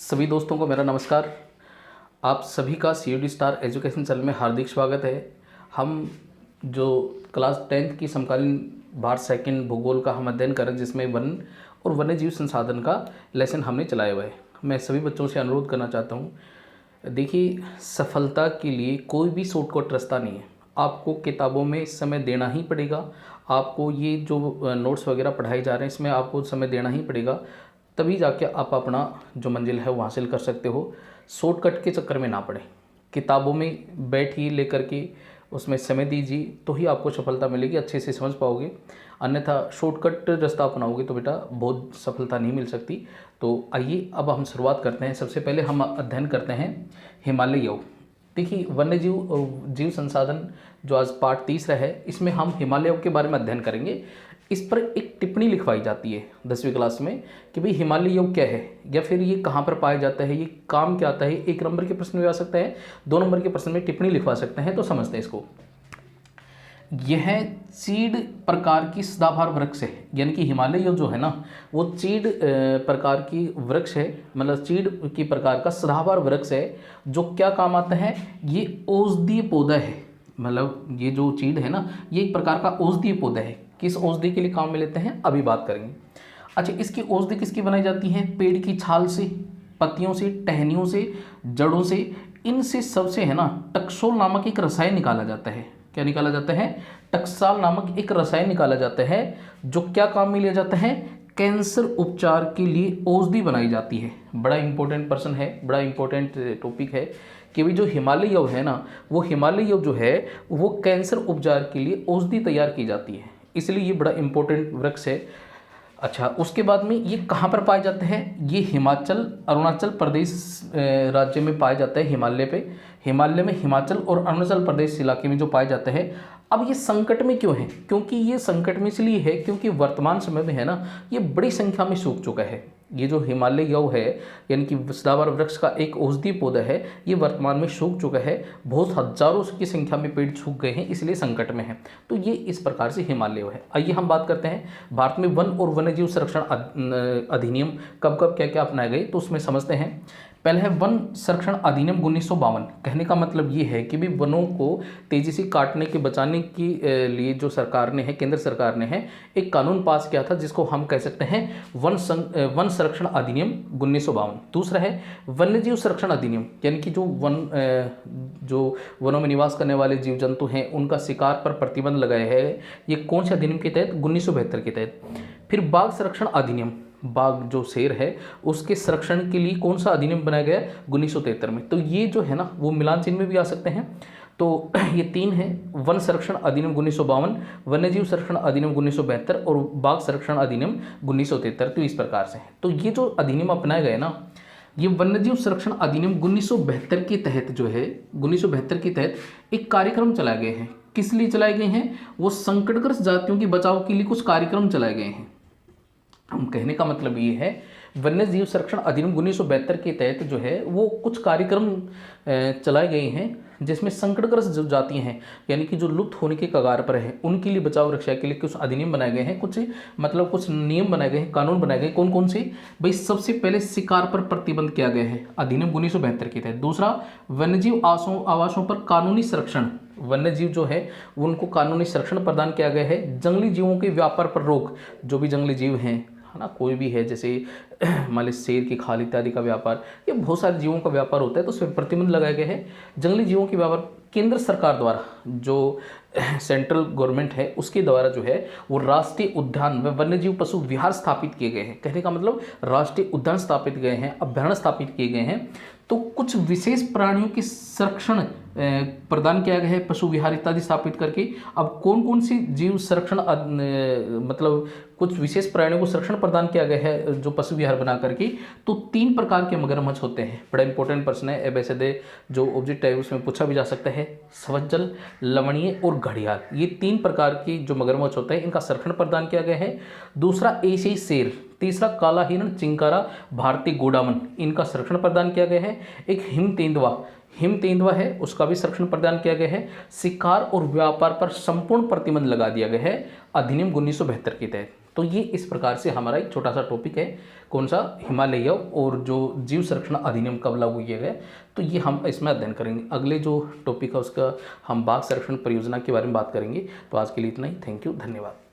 सभी दोस्तों को मेरा नमस्कार। आप सभी का CUD स्टार एजुकेशन चैनल में हार्दिक स्वागत है। हम जो क्लास 10th की समकालीन भारत सेकंड भूगोल का हम अध्ययन करें, जिसमें वन और वन्यजीव संसाधन का लेसन हमने चलाया हुआ है। मैं सभी बच्चों से अनुरोध करना चाहता हूँ, देखिए, सफलता के लिए कोई भी शॉर्टकट रास्ता नहीं है। आपको किताबों में समय देना ही पड़ेगा। आपको ये जो नोट्स वगैरह पढ़ाए जा रहे हैं, इसमें आपको समय देना ही पड़ेगा, तभी जाके आप अपना जो मंजिल है वो हासिल कर सकते हो। शॉर्टकट के चक्कर में ना पड़े, किताबों में बैठिए लेकर के उसमें समय दीजिए, तो ही आपको सफलता मिलेगी, अच्छे से समझ पाओगे। अन्यथा शॉर्टकट रास्ता अपनाओगे तो बेटा बहुत सफलता नहीं मिल सकती। तो आइए अब हम शुरुआत करते हैं। सबसे पहले हम अध्ययन करते हैं हिमालय योग। देखिए, वन्य जीव संसाधन जो आज पार्ट 3 है, इसमें हम हिमालय योग के बारे में अध्ययन करेंगे। इस पर एक टिप्पणी लिखवाई जाती है 10वीं क्लास में कि भाई हिमालय योग क्या है, या फिर ये कहाँ पर पाया जाता है, ये काम क्या आता है। 1 नंबर के प्रश्न में आ सकता है, 2 नंबर के प्रश्न में टिप्पणी लिखवा सकते हैं। तो समझते हैं इसको। यह चीड़ प्रकार की सदाबहार वृक्ष है, यानी कि हिमालय योग जो है ना, वो चीड़ प्रकार की वृक्ष है, मतलब चीड़ की प्रकार का सदाबहार वृक्ष है। जो क्या काम आता है, ये औषधीय पौधा है। मतलब ये जो चीड़ है ना, ये एक प्रकार का औषधीय पौधा है। किस औषधि के लिए काम में लेते हैं, अभी बात करेंगे। अच्छा, इसकी औषधि किसकी बनाई जाती है? पेड़ की छाल से, पत्तियों से, टहनियों से, जड़ों से। इनसे सबसे है ना टक्सोल नामक एक रसायन निकाला जाता है। क्या निकाला जाता है? टक्साल नामक एक रसायन निकाला जाता है, जो क्या काम में लिया जाता है? कैंसर उपचार के लिए औषधि बनाई जाती है। बड़ा इंपॉर्टेंट पर्सन है, बड़ा इंपॉर्टेंट टॉपिक है कि भी जो हिमालय योग है ना, वो हिमालय योग जो है वो कैंसर उपचार के लिए औषधि तैयार की जाती है, इसलिए ये बड़ा इंपॉर्टेंट वृक्ष है। अच्छा, उसके बाद में ये कहाँ पर पाया जाता है? ये हिमाचल, अरुणाचल प्रदेश राज्य में पाया जाता है। हिमालय में हिमाचल और अरुणाचल प्रदेश इलाके में जो पाया जाता है। अब ये संकट में क्यों है? क्योंकि ये संकट में इसलिए है क्योंकि वर्तमान समय में है ना, ये बड़ी संख्या में सूख चुका है। ये जो हिमालय योग है, यानी कि सदाबहार वृक्ष का एक औषधीय पौधा है, ये वर्तमान में सूख चुका है। बहुत हजारों की संख्या में पेड़ सूख गए हैं, इसलिए संकट में है। तो ये इस प्रकार से हिमालय योग है। आइए हम बात करते हैं भारत में वन और वन्यजीव संरक्षण अधिनियम कब कब क्या क्या अपनाए गए, तो उसमें समझते हैं। पहले है वन संरक्षण अधिनियम 1952। कहने का मतलब ये है कि भी वनों को तेजी से काटने के बचाने के लिए जो सरकार ने है, केंद्र सरकार ने है, एक कानून पास किया था, जिसको हम कह सकते हैं वन संरक्षण अधिनियम 1952। दूसरा है वन्यजीव संरक्षण अधिनियम, यानी कि जो वनों में निवास करने वाले जीव जंतु हैं, उनका शिकार पर प्रतिबंध लगाया है। ये कौन से अधिनियम के तहत? 1972 के तहत। फिर बाघ संरक्षण अधिनियम, बाघ जो शेर है उसके संरक्षण के लिए कौन सा अधिनियम बनाया गया? 1973 में। तो ये जो है ना, वो मिलान चिन्ह में भी आ सकते हैं। तो ये 3 है, वन संरक्षण अधिनियम 1952, वन्यजीव संरक्षण अधिनियम 1972 और बाघ संरक्षण अधिनियम 1973। तो इस प्रकार से है। तो ये जो अधिनियम अपनाए गए ना, ये वन्यजीव संरक्षण अधिनियम 1972 के तहत जो है, 1972 के तहत एक कार्यक्रम चलाए गए हैं। किस लिए चलाए गए हैं? वो संकटग्रस्त जातियों के बचाव के लिए कुछ कार्यक्रम चलाए गए हैं। हम कहने का मतलब ये है, वन्य जीव संरक्षण अधिनियम 1972 के तहत जो है वो कुछ कार्यक्रम चलाए गए हैं, जिसमें संकटग्रस्त जो जातियां हैं, यानी कि जो लुप्त होने के कगार पर है, उनके लिए बचाव रक्षा के लिए कुछ अधिनियम बनाए गए हैं, कुछ नियम बनाए गए हैं, कानून बनाए गए। कौन कौन से? भाई, सबसे पहले शिकार पर प्रतिबंध किया गया है अधिनियम 1972 के तहत। दूसरा, वन्यजीव आवासों पर कानूनी संरक्षण, वन्यजीव जो है उनको कानूनी संरक्षण प्रदान किया गया है। जंगली जीवों के व्यापार पर रोक, जो भी जंगली जीव हैं, है ना, कोई भी है, जैसे मान लीजिए शेर की खाल इत्यादि का व्यापार, ये बहुत सारे जीवों का व्यापार होता है, तो उस पर प्रतिबंध लगाया गया है। जंगली जीवों के व्यापार केंद्र सरकार द्वारा, जो सेंट्रल गवर्नमेंट है, उसके द्वारा जो है वो राष्ट्रीय उद्यान व वन्यजीव पशु विहार स्थापित किए गए हैं। कहने का मतलब राष्ट्रीय उद्यान स्थापित गए हैं, अभ्यारण्य स्थापित किए गए हैं। तो कुछ विशेष प्राणियों के संरक्षण प्रदान किया गया है, पशु विहार इत्यादि स्थापित करके। अब कौन कौन सी जीव संरक्षण, मतलब कुछ विशेष प्राणियों को संरक्षण प्रदान किया गया है जो पशु विहार बना करके। तो 3 प्रकार के मगरमच्छ होते हैं। बड़ा इंपॉर्टेंट प्रश्न है, एबेसिडे जो ऑब्जेक्ट है उसमें पूछा भी जा सकता है। स्वज्जल, लवणीय और घड़ियाल, ये 3 प्रकार की जो मगरमच्छ होते हैं, इनका संरक्षण प्रदान किया गया है। दूसरा एशियाई शेर, तीसरा काला हिरण, चिंकारा, भारतीय गोडामन, इनका संरक्षण प्रदान किया गया है। एक हिम तेंदुआ है, उसका भी संरक्षण प्रदान किया गया है। शिकार और व्यापार पर संपूर्ण प्रतिबंध लगा दिया गया है अधिनियम 1972 के तहत। तो ये इस प्रकार से हमारा एक छोटा सा टॉपिक है, कौन सा, हिमालय और जो जीव संरक्षण अधिनियम कब लागू किया गया, तो ये हम इसमें अध्ययन करेंगे। अगले जो टॉपिक है उसका हम बाघ संरक्षण परियोजना के बारे में बात करेंगे। तो आज के लिए इतना ही। थैंक यू, धन्यवाद।